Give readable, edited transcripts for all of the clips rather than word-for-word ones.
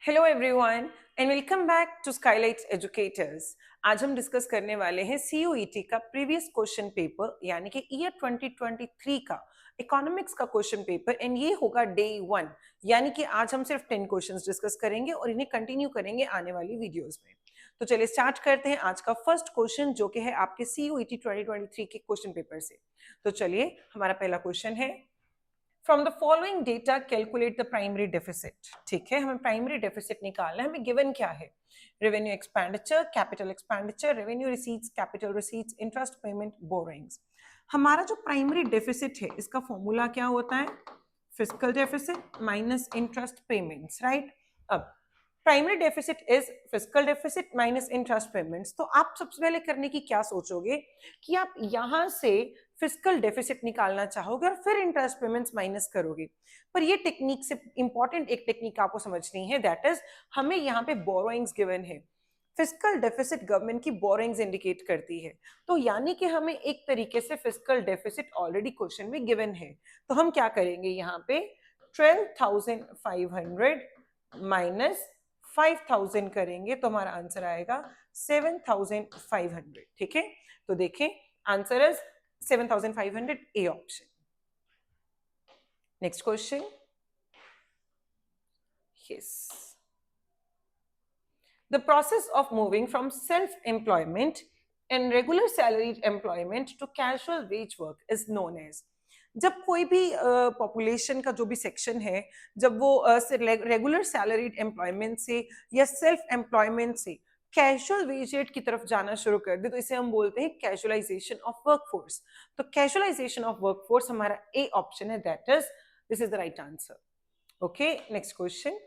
Hello everyone and welcome back to Skylights Educators. आज हम discuss करने वाले हैं सीयूईटी का प्रीवियस क्वेश्चन पेपर यानी कि ईयर 2023 का इकोनॉमिक्स का क्वेश्चन पेपर एंड ये होगा डे 1। यानी कि आज हम सिर्फ 10 क्वेश्चंस डिस्कस करेंगे और इन्हें कंटिन्यू करेंगे आने वाली वीडियोस में। तो चलिए स्टार्ट करते हैं आज का फर्स्ट क्वेश्चन जो कि है आपके सीयूईटी 2023 के क्वेश्चन पेपर से। तो चलिए हमारा पहला क्वेश्चन है, from the following data calculate the primary deficit. ठीक है, हमें प्राइमरी डेफिसिट निकालना है। हमें गिवन क्या है? Revenue expenditure, capital expenditure, revenue receipts, capital receipts, interest payment, borings. हमारा जो प्राइमरी डेफिसिट है इसका फॉर्मूला क्या होता है? Fiscal deficit minus interest payments, right. अब primary deficit is fiscal deficit minus interest payments. तो आप सबसे पहले करने की क्या सोचोगे कि आप यहां से फिस्कल डेफिसिट निकालना चाहोगे और फिर इंटरेस्ट पेमेंट्स माइनस करोगे। पर ये टेक्निक से इंपॉर्टेंट एक टेक्निक आपको समझनी है, दैट इज हमें यहाँ पे बोरोइंग्स गिवन है। फिस्कल डेफिसिट गवर्नमेंट की बोरोइंग्स इंडिकेट करती है। तो यानी कि हमें एक तरीके से फिस्कल डेफिसिट ऑलरेडी क्वेश्चन में गिवन है। तो हम क्या करेंगे यहाँ पे 12,500 माइनस 5,000 करेंगे तो हमारा आंसर आएगा 7,500। ठीक है, तो देखें answer is 7,500, A option. Next question. Yes. The process of moving from self-employment and regular salaried employment to casual wage work is known as. जब कोई भी पॉपुलेशन का जो भी सेक्शन है, जब वो रेगुलर सैलरीड एम्प्लॉयमेंट से या सेल्फ एम्प्लॉयमेंट से कैजुअल वेज रेट की तरफ जाना शुरू कर दे तो इसे हम बोलते हैं कैजुअलाइजेशन ऑफ वर्कफोर्स। तो कैजुअलाइजेशन ऑफ वर्कफोर्स हमारा ए ऑप्शन है, that is this is the right answer. Okay, next question.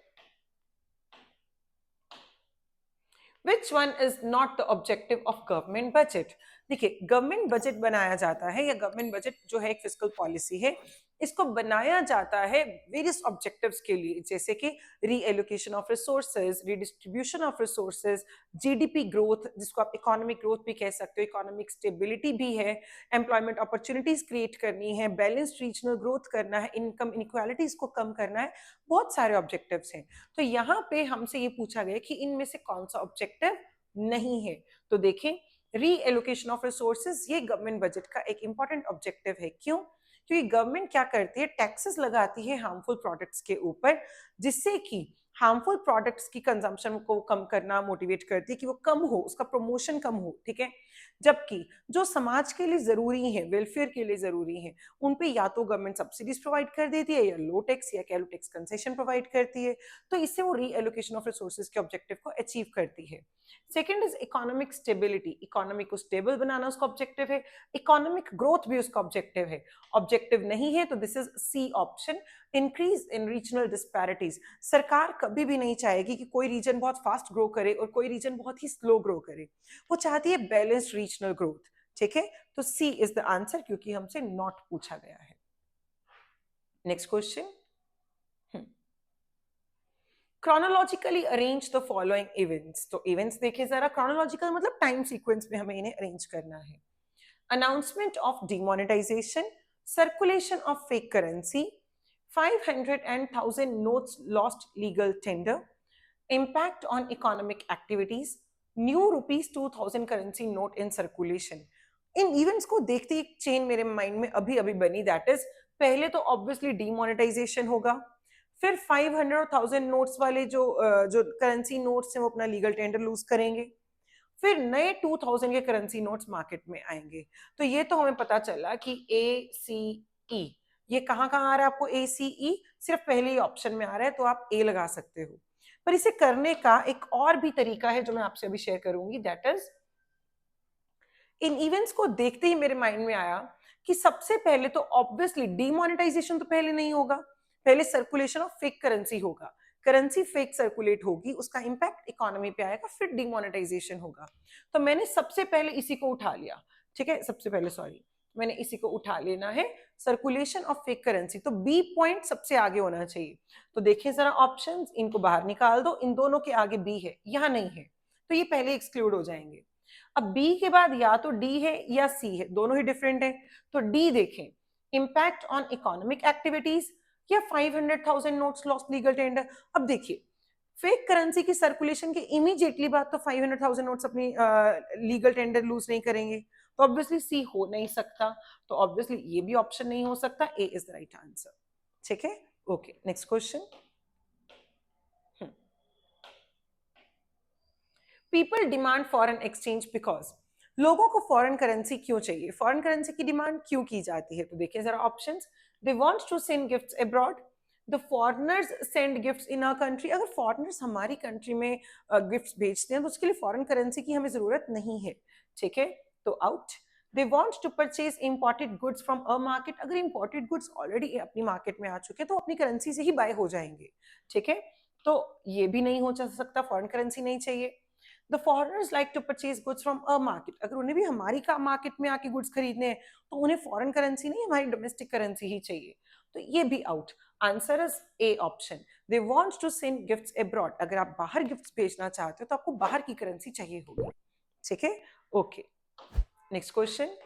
Which one is not the objective of government budget? देखिए, गवर्नमेंट बजट बनाया जाता है या गवर्नमेंट बजट जो है एक फिस्कल पॉलिसी है, इसको बनाया जाता है वेरियस ऑब्जेक्टिव्स के लिए, जैसे कि reallocation of resources, redistribution of resources, GDP growth जिसको आप इकोनॉमिक ग्रोथ भी कह सकते हो, इकोनॉमिक स्टेबिलिटी भी है, एम्प्लॉयमेंट अपॉर्चुनिटीज क्रिएट करनी है, बैलेंस्ड रीजनल ग्रोथ करना है, इनकम इनक्वालिटीज को कम करना है, बहुत सारे ऑब्जेक्टिव्स हैं। तो यहाँ पे हमसे ये पूछा गया कि इनमें से कौन सा ऑब्जेक्टिव नहीं है। तो देखें, रीएलोकेशन ऑफ रिसोर्सेज ये गवर्नमेंट बजट का एक इंपॉर्टेंट ऑब्जेक्टिव है। क्यों? क्योंकि गवर्नमेंट क्या करती है, टैक्सेस लगाती है हार्मफुल प्रोडक्ट्स के ऊपर, जिससे कि हार्मफुल प्रोडक्ट्स की कंजम्पशन को कम करना मोटिवेट करती है कि वो कम हो, उसका प्रमोशन कम हो। ठीक है, जबकि जो समाज के लिए जरूरी है, वेलफेयर के लिए जरूरी है, उन पे या तो गवर्नमेंट सब्सिडीज प्रोवाइड कर देती है या लो टैक्स या कैलो टैक्स कंसेशन प्रोवाइड करती है। तो इससे वो रीएलोकेशन ऑफ रिसोर्सेज के ऑब्जेक्टिव को अचीव करती है। Second is economic stability, economy को स्टेबल बनाना उसका ऑब्जेक्टिव है, इकोनॉमिक ग्रोथ भी उसका ऑब्जेक्टिव है। ऑब्जेक्टिव नहीं है तो this is C option, increase in regional disparities. सरकार कभी भी नहीं चाहेगी कि कोई रीजन बहुत फास्ट ग्रो करे और कोई रीजन बहुत ही स्लो ग्रो करे, वो चाहती है बैलेंस्ड रीजनल ग्रोथ। ठीक है, तो सी इज द आंसर क्योंकि हमसे नॉट पूछा गया है। Next question. Chronologically arrange the following events. तो इवेंट्स देखें जरा, क्रोनोलॉजिकल मतलब टाइम सीक्वेंस में हमें इन्हें अरेंज करना है। Announcement of demonetisation, circulation of fake currency, 500 and 1,000 notes lost legal tender, impact on economic activities, new rupees 2,000 currency note in circulation। In events को देखते ही एक चेन मेरे माइंड में अभी अभी बनी, दैट इज पहले तो ऑब्वियसली डिमोनेटाइजेशन होगा, फिर 500 और 1,000 नोट्स वाले जो जो करेंसी नोट्स हैं वो अपना लीगल टेंडर लूज करेंगे, फिर नए 2,000 के करेंसी नोट्स मार्केट में आएंगे। तो ये तो हमें पता चला कि ए सी ई, ये कहाँ कहाँ आ रहा है आपको? ए सी ई सिर्फ पहले ही ऑप्शन में आ रहा है तो आप ए लगा सकते हो। पर इसे करने का एक और भी तरीका है जो मैं आपसे अभी शेयर करूंगी, दैट इज इन इवेंट्स को देखते ही मेरे माइंड में आया कि सबसे पहले तो ऑब्वियसली डिमोनेटाइजेशन तो पहले नहीं होगा, पहले सर्कुलेशन ऑफ फेक करेंसी होगा, करेंसी फेक सर्कुलेट होगी, उसका इंपैक्ट इकोनॉमी पे आएगा, फिर डिमोनेटाइजेशन होगा। तो मैंने सबसे पहले इसी को उठा लिया। ठीक है, सबसे पहले सॉरी मैंने इसी को उठा लेना है, सर्कुलेशन ऑफ फेक करेंसी। तो बी पॉइंट सबसे आगे होना चाहिए। तो देखिए जरा ऑप्शंस, इनको बाहर निकाल दो, इन दोनों के आगे बी है, यहां नहीं है, तो ये पहले एक्सक्लूड हो जाएंगे। अब बी के बाद या तो डी है या सी है, दोनों ही डिफरेंट है। तो डी देखें, इंपैक्ट ऑन इकोनॉमिक एक्टिविटीज या 500,000 नोट्स लॉस्ट लीगल टेंडर। अब देखिए फेक करेंसी की सर्कुलेशन के इमीडिएटली बाद तो 500,000 नोट्स अपनी लीगल टेंडर लूज नहीं करेंगे, तो ऑब्वियसली सी हो नहीं सकता, तो ऑब्वियसली ये भी ऑप्शन नहीं हो सकता, ए इज द राइट आंसर। ठीक है, okay, next question. People demand foreign exchange because, लोगों को फॉरेन करेंसी क्यों चाहिए, फॉरेन करेंसी की डिमांड क्यों की जाती है, तो देखिए जरा options. They want to send gifts abroad, the foreigners send gifts in a country, अगर फॉरेनर्स हमारी कंट्री में गिफ्ट्स भेजते हैं तो उसके लिए फॉरेन करेंसी की हमें जरूरत नहीं है। ठीक है, तो out. They want to purchase imported goods from a market, अगर इंपोर्टेड गुड्स ऑलरेडी अपनी मार्केट में आ चुके हैं तो अपनी करेंसी से ही बाय हो जाएंगे। ठीक है, तो ये भी नहीं हो सकता, फॉरेन करेंसी नहीं चाहिए। The foreigners like to purchase goods from a market, अगर उन्हें भी हमारी का मार्केट में आके गुड्स खरीदने हैं तो उन्हें फॉरेन करेंसी नहीं, हमारी डोमेस्टिक करेंसी ही चाहिए, तो ये भी out. Answer is A option, they want to send gifts abroad, अगर आप बाहर गिफ्ट्स भेजना चाहते हो तो आपको बाहर की करेंसी चाहिए होगी। ठीक है, okay, next question.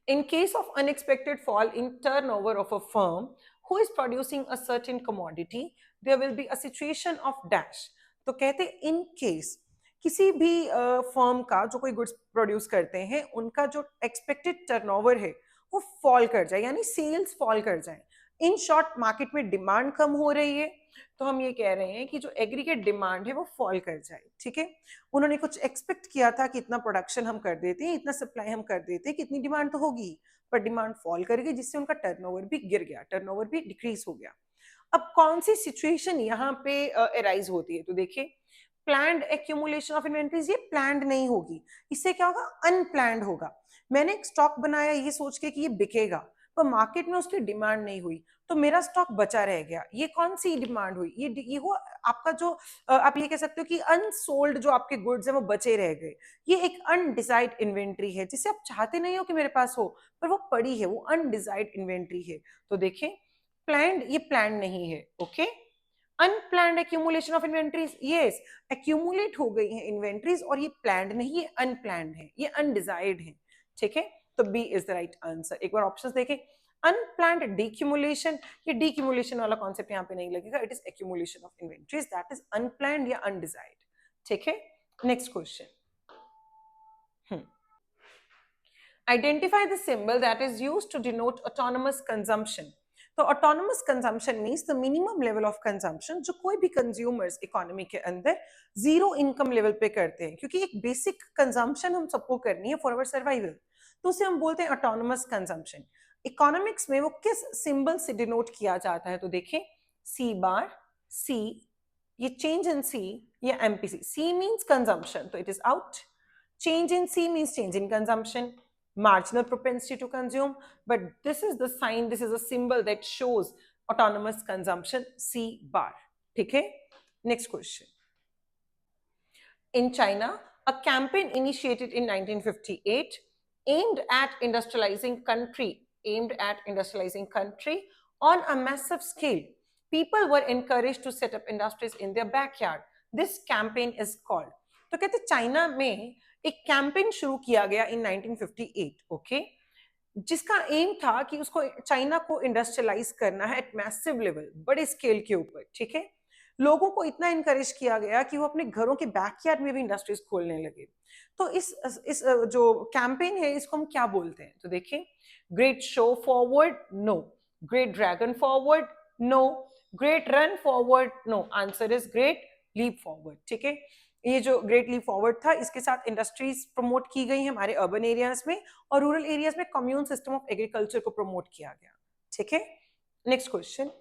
In case of unexpected fall in turnover of a firm who is producing a certain commodity, there will be a situation of dash. तो कहते इन केस किसी भी फर्म का जो कोई गुड्स प्रोड्यूस करते हैं उनका जो एक्सपेक्टेड टर्नओवर है वो फॉल कर जाए, यानी सेल्स फॉल कर जाए। इन शॉर्ट मार्केट में डिमांड कम हो रही है, तो हम ये कह रहे हैं कि जो एग्रीगेट डिमांड है वो फॉल कर जाए। ठीक है, उन्होंने कुछ एक्सपेक्ट किया था कि इतना प्रोडक्शन हम कर देते हैं, इतना सप्लाई हम कर देते हैं, कितनी डिमांड तो होगी, पर डिमांड फॉल कर गई जिससे उनका टर्नओवर भी गिर गया, टर्नओवर भी डिक्रीज हो गया। अब कौन सी सिचुएशन यहाँ पे अराइज होती है, तो देखिए प्लान्ड एक्यूमुलेशन ऑफ इन्वेंट्रीज, ये प्लान्ड नहीं होगी, इससे क्या होगा, अनप्लान्ड होगा। मैंने एक स्टॉक बनाया ये सोच के कि ये बिकेगा, पर मार्केट में उसकी डिमांड नहीं हुई तो मेरा स्टॉक बचा रह गया। ये कौन सी डिमांड हुई, ये हुआ आपका जो आप ये कह सकते हो कि अनसोल्ड जो आपके गुड्स हैं वो बचे रह गए। ये एक अनडिजाइड इन्वेंट्री है जिसे आप चाहते नहीं हो कि मेरे पास हो, पर वो पड़ी है, वो अनडिजाइड इन्वेंट्री है। तो देखिए प्लान्ड, ये प्लान नहीं है। Okay, unplanned accumulation of inventories, yes accumulate हो गई है इन्वेंट्रीज और ये प्लान्ड नहीं, ये अनप्लान्ड है, ये अनडिजायर्ड है। ठीक है, तो B is the right answer. एक बार ऑप्शंस देखें, अनप्लान्ड डिक्यूमुलेशन, ये डिक्यूमुलेशन वाला कॉन्सेप्ट यहाँ पे नहीं लगेगा, it is accumulation of inventories, that is unplanned या अनडिजायर्ड। ठीक है, next question. Identify the symbol that is used to denote autonomous consumption. तो autonomous consumption means the minimum level of consumption जो कोई भी consumers economy के अंदर zero income level पे करते हैं, क्योंकि एक basic consumption हम सबको करनी है for our survival, तो उसे हम बोलते हैं autonomous consumption। इकोनॉमिक्स में वो किस सिंबल से डिनोट किया जाता है, तो देखें सी बार, सी, ये चेंज इन सी या एमपीसी। सी मीन्स कंजम्पशन, तो it is out. Change in C means change in consumption, marginal propensity to consume, but this is the sign, this is a symbol that shows autonomous consumption, C bar. ठीक है, next question. In China, a campaign initiated in 1958 aimed at industrializing country on a massive scale. People were encouraged to set up industries in their backyard. This campaign is called, तो कहते China में एक campaign शुरू किया गया इन 1958, okay, जिसका M था कि उसको चाइना को इंडस्ट्रियलाइज करना है एट मैसिव लेवल, बड़े स्केल के ऊपर। ठीक है, लोगों को इतना इनकरेज किया गया कि वो अपने घरों के बैकयार्ड में भी इंडस्ट्रीज खोलने लगे। तो इस जो कैंपेन है इसको हम क्या बोलते हैं, तो देखिए great show forward, no. Great dragon forward, no. Great run forward, no. Answer is great leap forward. ठीक है, ये जो ग्रेट लीप फॉरवर्ड था इसके साथ इंडस्ट्रीज प्रमोट की गई हमारे अर्बन एरियाज में, और रूरल एरियाज में कम्यून सिस्टम ऑफ एग्रीकल्चर को प्रमोट किया गया। ठीक है, next question.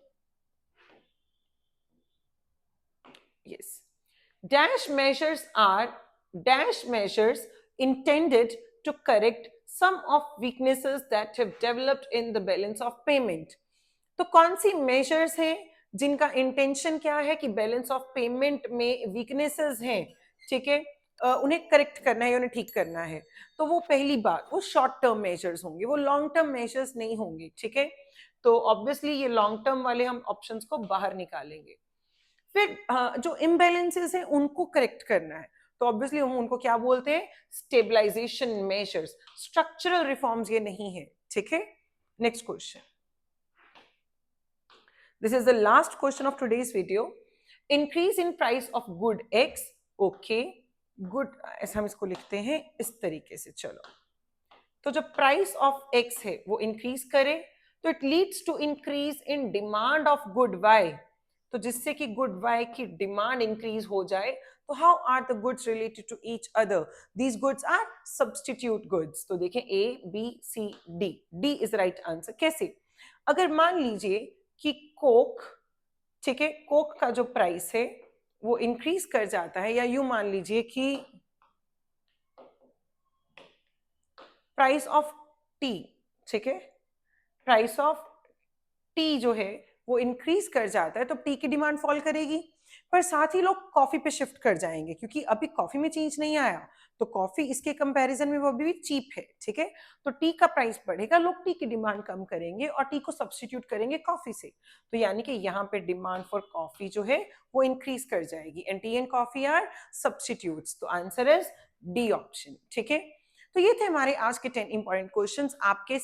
Yes, dash measures intended to correct some of weaknesses that have developed in the balance of payment. तो कौन सी मेजर्स हैं जिनका इंटेंशन क्या है कि बैलेंस ऑफ पेमेंट में वीकनेसेस हैं, ठीक है, उन्हें करेक्ट करना है, उन्हें ठीक करना है। तो वो पहली बात, वो शॉर्ट टर्म मेजर्स होंगे, वो लॉन्ग टर्म मेजर्स नहीं होंगे। ठीक है, तो ऑब्वियसली ये लॉन्ग टर्म वाले हम ऑप्शंस को बाहर निकालेंगे। फिर जो इम्बैलेंसेस हैं उनको करेक्ट करना है, तो ऑब्वियसली हम उनको क्या बोलते हैं, स्टेबलाइजेशन मेजर्स। स्ट्रक्चरल रिफॉर्म्स ये नहीं है। ठीक है, next question. This is the last question of today's video. Increase in price of good X. Okay, good, ऐसा हम इसको लिखते हैं इस तरीके से. चलो, तो जब प्राइस ऑफ एक्स है वो इंक्रीज करे तो it leads to increase in demand of good Y. तो जिससे कि गुड वाई की डिमांड इंक्रीज हो जाए. तो how are the goods related to each other? These goods are substitute goods. तो देखें A B C D. D is right answer. कैसे? अगर मान लीजिए कि कोक, ठीक है, कोक का जो प्राइस है वो इंक्रीज कर जाता है, या यूं मान लीजिए कि प्राइस ऑफ टी, ठीक है, प्राइस ऑफ टी जो है वो इंक्रीज कर जाता है, तो टी की डिमांड फॉल करेगी. पर साथ ही लोग कॉफी पे शिफ्ट कर जाएंगे क्योंकि अभी कॉफी में चेंज नहीं आया, तो कॉफी इसके कंपैरिजन में वो अभी भी चीप है. ठीक है, तो टी का प्राइस बढ़ेगा, लोग टी की डिमांड कम करेंगे और टी को सब्स्टिट्यूट करेंगे कॉफी से. तो यानी कि यहाँ पे डिमांड फॉर कॉफी जो है वो इंक्रीज कर जाएगी. And tea and coffee are substitutes. तो आंसर इज डी ऑप्शन. ठीक है, तो ये थे हमारे आज के 10 इंपॉर्टेंट क्वेश्चंस आपके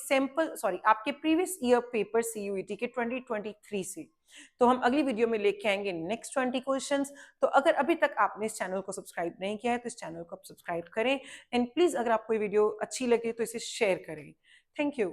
आपके प्रीवियस ईयर पेपर सीयूईटी के 2023 से. तो हम अगली वीडियो में लेके आएंगे नेक्स्ट 20 क्वेश्चंस. तो अगर अभी तक आपने इस चैनल को सब्सक्राइब नहीं किया है तो इस चैनल को आप सब्सक्राइब करें. एंड प्लीज अगर आपको ये वीडियो अच्छी लगे तो इसे शेयर करें. Thank you.